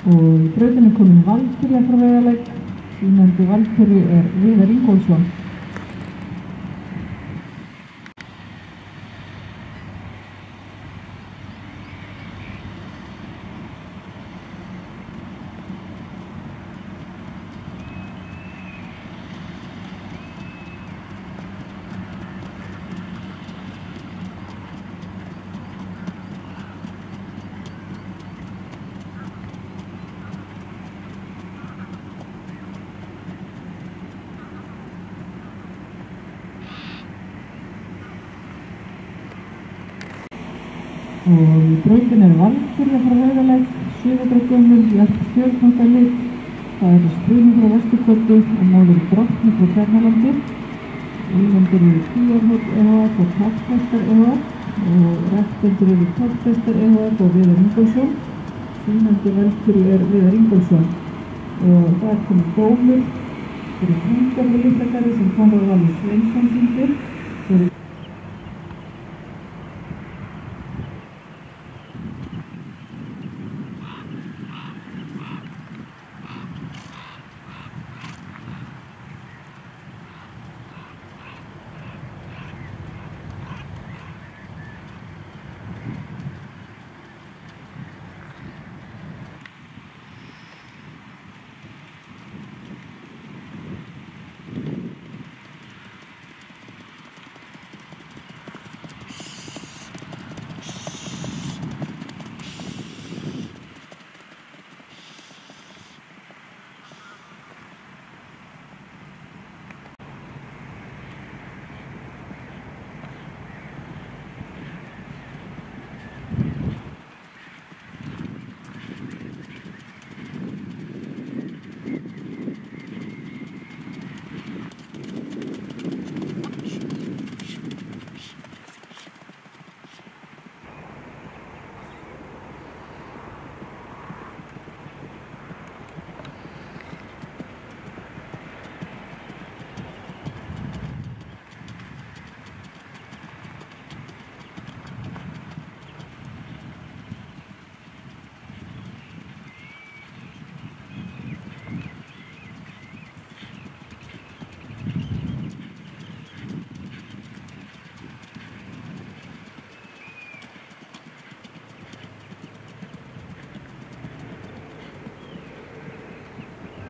Og í brautinni komin Valkyrja frá Rauðalæk, sýnandi Valkyrju Viðar Ingólfsson. Og í brautinni Valkyrja frá Rauðalæk, 7 ára gömul Stjörnundalit. Það Stríðni frá Vesturgötu og móðir Drottni frá Tjarnalandi. Eigendur eru Tíarhóll e.h.f. og Toppmestar e.h.f. og rektendur eru Toppmestar e.h.f. og Viðar Ingólfsson. Sýnandi Valkyrju Viðar Ingólfsson. Og það komið dómur fyrir Hringarði Litlagarði sem Konráð Valur Sveinsson sýndir.